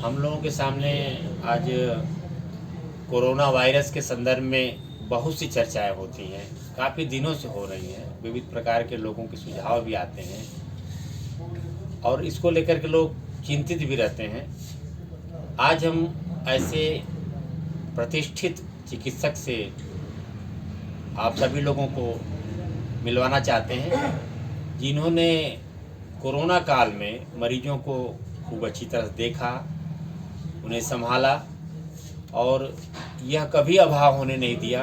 हम लोगों के सामने आज कोरोना वायरस के संदर्भ में बहुत सी चर्चाएं होती हैं, काफ़ी दिनों से हो रही हैं। विविध प्रकार के लोगों के सुझाव भी आते हैं और इसको लेकर के लोग चिंतित भी रहते हैं। आज हम ऐसे प्रतिष्ठित चिकित्सक से आप सभी लोगों को मिलवाना चाहते हैं, जिन्होंने कोरोना काल में मरीजों को खूब अच्छी तरह देखा, उन्हें संभाला और यह कभी अभाव होने नहीं दिया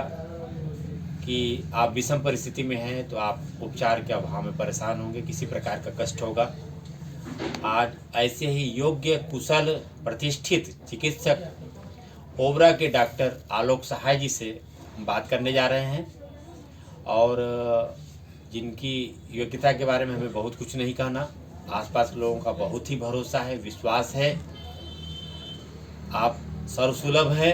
कि आप विषम परिस्थिति में हैं तो आप उपचार के अभाव में परेशान होंगे, किसी प्रकार का कष्ट होगा। आज ऐसे ही योग्य, कुशल, प्रतिष्ठित चिकित्सक ओबरा के डॉक्टर आलोक सहाय जी से बात करने जा रहे हैं और जिनकी योग्यता के बारे में हमें बहुत कुछ नहीं कहना। आसपास के लोगों का बहुत ही भरोसा है, विश्वास है, आप सर्वसुलभ हैं।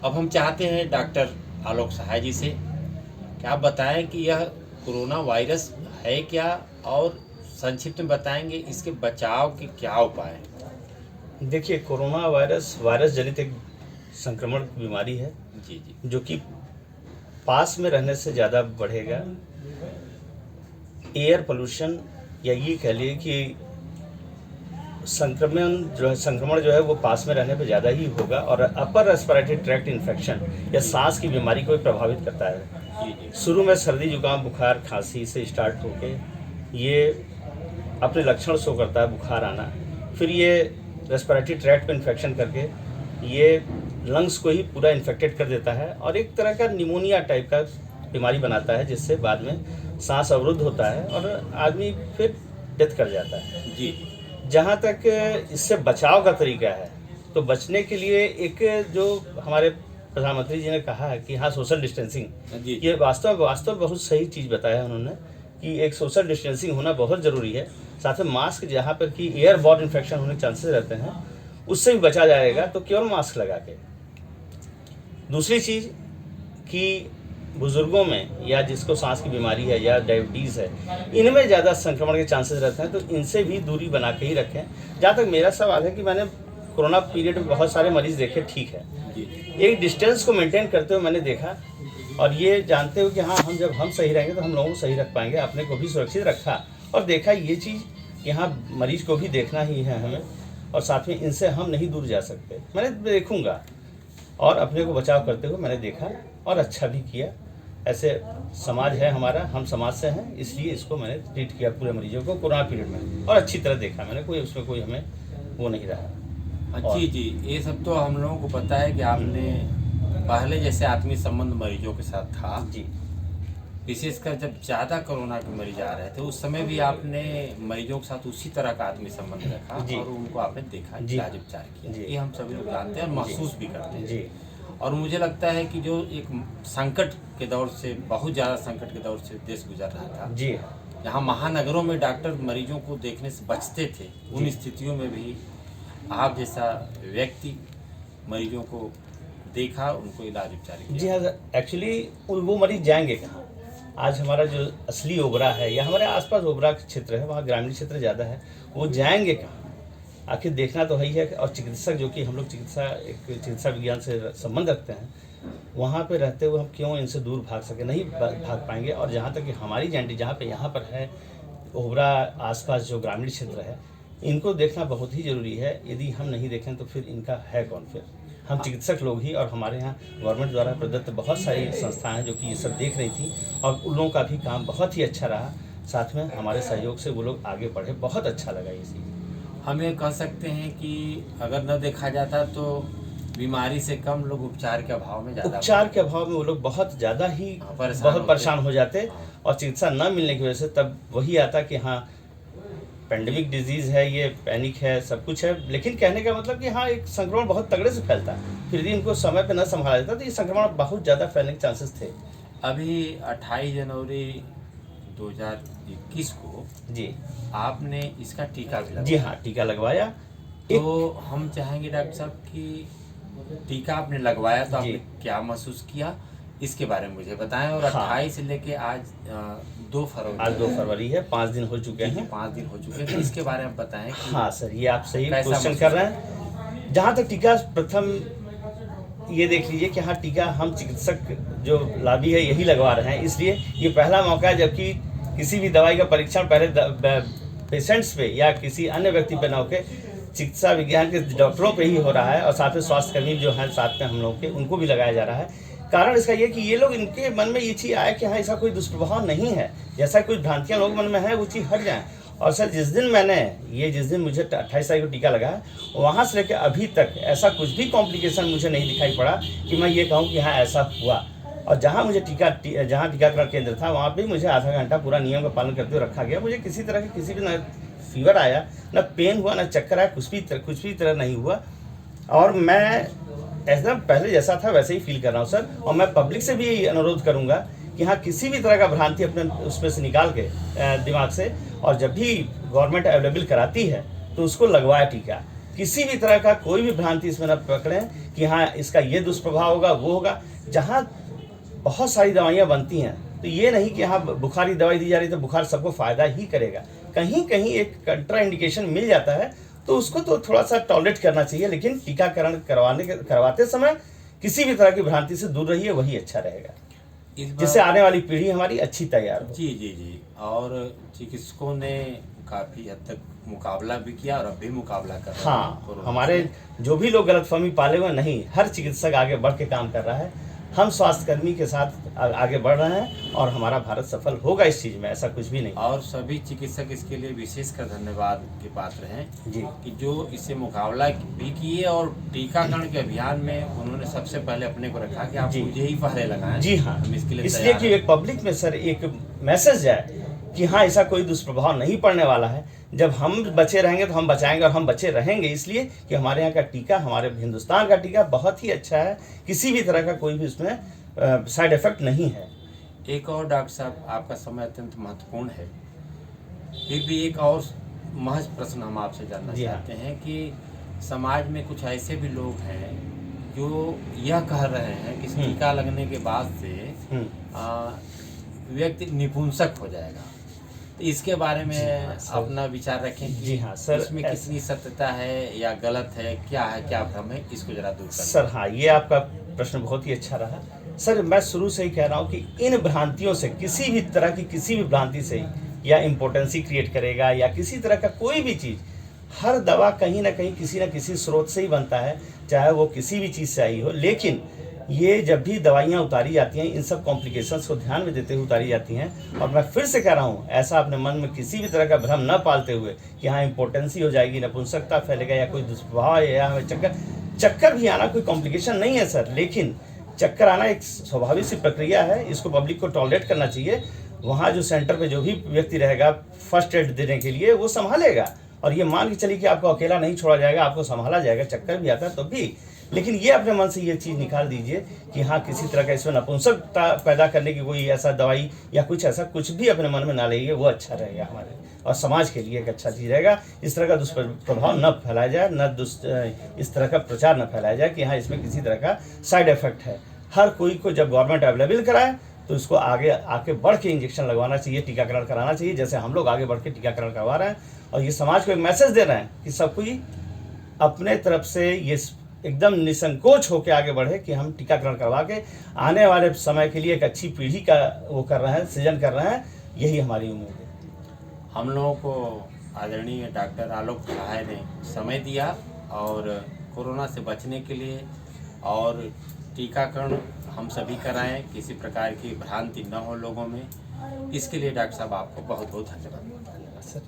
अब हम चाहते हैं डॉक्टर आलोक सहाय जी से कि आप बताएं कि यह कोरोना वायरस है क्या, और संक्षिप्त में बताएंगे इसके बचाव के क्या उपाय हैं। देखिए, कोरोना वायरस जनित एक संक्रमण बीमारी है जी जी, जो कि पास में रहने से ज़्यादा बढ़ेगा। एयर पोल्यूशन, या ये कह लिए कि संक्रमण जो है वो पास में रहने पे ज़्यादा ही होगा, और अपर रेस्पिरेटरी ट्रैक्ट इन्फेक्शन या सांस की बीमारी को भी प्रभावित करता है। जी जी, शुरू में सर्दी, जुकाम, बुखार, खांसी से स्टार्ट होके ये अपने लक्षण शो करता है, बुखार आना, फिर ये रेस्पिरेटरी ट्रैक्ट पे इन्फेक्शन करके ये लंग्स को ही पूरा इन्फेक्टेड कर देता है और एक तरह का निमोनिया टाइप का बीमारी बनाता है, जिससे बाद में सांस अवरुद्ध होता है और आदमी फिर डेथ कर जाता है। जी, जहाँ तक इससे बचाव का तरीका है, तो बचने के लिए एक जो हमारे प्रधानमंत्री जी ने कहा है कि हाँ, सोशल डिस्टेंसिंग, जी, ये वास्तव बहुत सही चीज़ बताया उन्होंने कि एक सोशल डिस्टेंसिंग होना बहुत ज़रूरी है। साथ में मास्क, जहाँ पर कि एयर बॉर्न इन्फेक्शन होने के चांसेस रहते हैं, उससे भी बचा जाएगा, तो केवल मास्क लगा के। दूसरी चीज़ कि बुज़ुर्गों में या जिसको सांस की बीमारी है या डायबिटीज़ है, इनमें ज़्यादा संक्रमण के चांसेस रहते हैं, तो इनसे भी दूरी बना के ही रखें। जहाँ तक मेरा सवाल है कि मैंने कोरोना पीरियड में बहुत सारे मरीज़ देखे, ठीक है, एक डिस्टेंस को मेंटेन करते हुए मैंने देखा, और ये जानते हुए कि हाँ, जब हम सही रहेंगे तो हम लोगों को सही रख पाएंगे, अपने को भी सुरक्षित रखा और देखा ये चीज़ कि हाँ, मरीज को भी देखना ही है हमें, और साथ में इनसे हम नहीं दूर जा सकते। मैंने देखूँगा और अपने को बचाव करते हुए मैंने देखा और अच्छा भी किया। ऐसे समाज है हमारा, हम समाज से हैं, इसलिए इसको मैंने ट्रीट किया पूरे मरीजों को कोरोना पीरियड में, और अच्छी तरह देखा मैंने, उसमें कोई हमें वो नहीं रहा। जी जी, ये सब तो हम लोगों को पता है कि आपने पहले जैसे आत्मीय संबंध मरीजों के साथ था जी, विशेषकर जब ज़्यादा कोरोना के मरीज आ रहे थे, उस समय भी आपने मरीजों के साथ उसी तरह का आत्मीय संबंध रखा जी, और उनको आपने देखा, जी, इलाज उपचार किया। जी, ये हम सभी लोग जानते हैं और महसूस भी करते हैं। जी, और मुझे लगता है कि जो एक संकट के दौर से, बहुत ज़्यादा संकट के दौर से देश गुजर रहा था, जी, जहाँ महानगरों में डॉक्टर मरीजों को देखने से बचते थे, उन स्थितियों में भी आप जैसा व्यक्ति मरीजों को देखा, उनको इलाज उपचार किया। जी हाँ, एक्चुअली वो मरीज जाएंगे कहाँ? आज हमारा जो असली ओबरा है, या हमारे आसपास ओबरा के क्षेत्र है, वहाँ ग्रामीण क्षेत्र ज़्यादा है, वो जाएंगे कहाँ? आखिर देखना तो है ही है। और चिकित्सक, जो कि हम लोग चिकित्सा विज्ञान से संबंध रखते हैं, वहाँ पे रहते हुए हम क्यों इनसे दूर भाग सके? नहीं भाग पाएंगे। और जहाँ तक कि हमारी जैंटी जहाँ पे यहाँ पर है, ओबरा आसपास जो ग्रामीण क्षेत्र है, इनको देखना बहुत ही ज़रूरी है। यदि हम नहीं देखें तो फिर इनका है कौन? फिर हम चिकित्सक लोग ही, और हमारे यहाँ गवर्नमेंट द्वारा प्रदत्त बहुत सारी संस्थाएं हैं जो कि ये सब देख रही थी, और उन लोगों का भी काम बहुत ही अच्छा रहा। साथ में हमारे सहयोग से वो लोग आगे बढ़े, बहुत अच्छा लगा ये चीज़। हम ये कह सकते हैं कि अगर न देखा जाता तो बीमारी से कम लोग उपचार के अभाव में उपचार के अभाव में वो लोग बहुत ज़्यादा ही बहुत परेशान हो जाते, और चिकित्सा न मिलने की वजह से तब वही आता कि हाँ, पेंडेमिक डिजीज़ है, ये पैनिक है, सब कुछ है। लेकिन कहने का मतलब कि हाँ, एक संक्रमण बहुत तगड़े से फैलता है, फिर भी इनको समय पे न संभाला जाता तो ये संक्रमण बहुत ज़्यादा फैलने के चांसेस थे। अभी 28 जनवरी 2021 को जी, आपने इसका टीका भी लगवाया। जी हाँ, टीका लगवाया। तो हम चाहेंगे डॉक्टर साहब कि टीका आपने लगवाया तो आपने क्या महसूस किया, इसके बारे में मुझे बताएं। और हाँ। 28 से लेके आज 2 फरवरी, आज 2 फरवरी है, 5 दिन हो चुके हैं। 5 दिन हो चुके हैं, तो इसके बारे में बताएं कि हाँ सर, ये आप सही कैसा क्वेश्चन महसूस कर रहे हैं। जहाँ तक टीका, प्रथम ये देख लीजिए कि हाँ, टीका हम चिकित्सक जो लाभी है यही लगवा रहे हैं, इसलिए ये पहला मौका है, जबकि किसी भी दवाई का परीक्षण पहले पेशेंट्स पे या किसी अन्य व्यक्ति पे ना होके चिकित्सा विज्ञान के डॉक्टरों पे ही हो रहा है, और साथ में स्वास्थ्यकर्मी जो हैं साथ में हम लोग के, उनको भी लगाया जा रहा है। कारण इसका ये कि ये लोग, इनके मन में ये चीज़ आया कि हाँ, ऐसा कोई दुष्प्रभाव नहीं है, जैसा कुछ भ्रांतियाँ लोग मन में है वो चीज़ हट जाए। और सर, जिस दिन मुझे 28 तारीख को टीका लगा है, वहाँ से लेकर अभी तक ऐसा कुछ भी कॉम्प्लिकेशन मुझे नहीं दिखाई पड़ा कि मैं ये कहूँ कि हाँ ऐसा हुआ। और जहाँ मुझे जहाँ टीकाकरण केंद्र था, वहाँ पे मुझे आधा घंटा पूरा नियम का पालन करते हुए रखा गया। मुझे किसी तरह के किसी भी न फीवर आया, न पेन हुआ, न चक्कर आया, कुछ भी तरह नहीं हुआ। और मैं एकदम पहले जैसा था वैसे ही फील कर रहा हूँ सर। और मैं पब्लिक से भी अनुरोध करूँगा कि हाँ, किसी भी तरह का भ्रांति अपने उसमें से निकाल के दिमाग से, और जब भी गवर्नमेंट अवेलेबल कराती है तो उसको लगवाए टीका। किसी भी तरह का कोई भी भ्रांति इसमें न पकड़ें कि हाँ इसका ये दुष्प्रभाव होगा, वो होगा। जहाँ बहुत सारी दवाइयाँ बनती हैं, तो ये नहीं कि हाँ बुखार की दवाई दी जा रही है तो बुखार सबको फ़ायदा ही करेगा। कहीं कहीं एक कंट्रा इंडिकेशन मिल जाता है, तो उसको तो थोड़ा सा टॉलरेट करना चाहिए, लेकिन टीकाकरण करवाते समय किसी भी तरह की भ्रांति से दूर रहिए, वही अच्छा रहेगा, जिससे आने वाली पीढ़ी हमारी अच्छी तैयार हो। जी। और चिकित्सकों ने काफ़ी हद तक मुकाबला भी किया और अब भी मुकाबला कर रहे हैं। हाँ, हमारे जो भी लोग गलतफहमी पाले हुए नहीं, हर चिकित्सक आगे बढ़ के काम कर रहा है। हम स्वास्थ्यकर्मी के साथ आगे बढ़ रहे हैं, और हमारा भारत सफल होगा इस चीज़ में, ऐसा कुछ भी नहीं। और सभी चिकित्सक इसके लिए विशेषकर धन्यवाद के पात्र हैं जी, कि जो इससे मुकाबला भी किए, और टीकाकरण के अभियान में उन्होंने सबसे पहले अपने को रखा कि आप जी। मुझे ही पहले लगाएं। जी हाँ, हम इसके लिए इसलिए कि एक पब्लिक में सर एक मैसेज जाए कि हाँ, ऐसा कोई दुष्प्रभाव नहीं पड़ने वाला है। जब हम बचे रहेंगे तो हम बचाएंगे, और हम बचे रहेंगे इसलिए कि हमारे यहाँ का टीका, हमारे हिंदुस्तान का टीका बहुत ही अच्छा है। किसी भी तरह का कोई भी उसमें साइड इफेक्ट नहीं है। एक और डॉक्टर साहब, आपका समय अत्यंत महत्वपूर्ण है, फिर भी एक और महज प्रश्न हम आपसे जानना चाहते हैं कि समाज में कुछ ऐसे भी लोग हैं जो यह कह रहे हैं कि टीका लगने के बाद से व्यक्ति निपुंसक हो जाएगा, तो इसके बारे में अपना विचार रखें कि जी हाँ सर, इसमें कितनी सत्यता है या गलत है, क्या भ्रम है, इसको जरा दूर करें। सर हाँ, ये आपका प्रश्न बहुत ही अच्छा रहा सर। मैं शुरू से ही कह रहा हूँ कि इन भ्रांतियों से, किसी भी तरह की किसी भी भ्रांति से, या इम्पोर्टेंसी क्रिएट करेगा या किसी तरह का कोई भी चीज़, हर दवा कहीं ना कहीं किसी न किसी स्रोत से ही बनता है, चाहे वो किसी भी चीज़ से आई हो। लेकिन ये जब भी दवाइयाँ उतारी जाती हैं, इन सब कॉम्प्लिकेशंस को ध्यान में देते हुए उतारी जाती हैं। और मैं फिर से कह रहा हूँ, ऐसा अपने मन में किसी भी तरह का भ्रम न पालते हुए कि हाँ इम्पोर्टेंसी हो जाएगी, नपुंसकता फैलेगा, या कोई दुष्प्रभाव, या हमें चक्कर भी आना कोई कॉम्प्लिकेशन नहीं है सर। लेकिन चक्कर आना एक स्वाभाविक सी प्रक्रिया है, इसको पब्लिक को टॉलरेट करना चाहिए। वहाँ जो सेंटर पे जो भी व्यक्ति रहेगा फर्स्ट एड देने के लिए, वो संभालेगा। और ये मान के चलिए कि आपको अकेला नहीं छोड़ा जाएगा, आपको संभाला जाएगा। चक्कर भी आता है तो भी, लेकिन ये अपने मन से ये चीज़ निकाल दीजिए कि हाँ किसी तरह का इसमें नपुंसकता पैदा करने की कोई ऐसा दवाई या कुछ ऐसा कुछ भी अपने मन में ना लेंगे, वो अच्छा रहेगा हमारे और समाज के लिए एक अच्छा चीज़ रहेगा। इस तरह का दुष्प्रभाव न फैलाया जाए, इस तरह का प्रचार न फैलाया जाए कि हाँ इसमें किसी तरह का साइड इफेक्ट है। हर कोई को जब गवर्नमेंट अवेलेबल कराए तो इसको आगे आके बढ़ के इंजेक्शन लगवाना चाहिए, टीकाकरण कराना चाहिए, जैसे हम लोग आगे बढ़ के टीकाकरण करवा रहे हैं। और ये समाज को एक मैसेज दे रहे हैं कि सब कोई अपने तरफ से ये एकदम निसंकोच होकर आगे बढ़े कि हम टीकाकरण करवा के आने वाले समय के लिए एक अच्छी पीढ़ी का वो कर रहे हैं, सृजन कर रहे हैं। यही हमारी उम्मीद है। हम लोगों को आदरणीय डॉक्टर आलोक सहाय ने समय दिया, और कोरोना से बचने के लिए और टीकाकरण हम सभी कराएं, किसी प्रकार की भ्रांति न हो लोगों में, इसके लिए डॉक्टर साहब आपको बहुत बहुत धन्यवाद। सर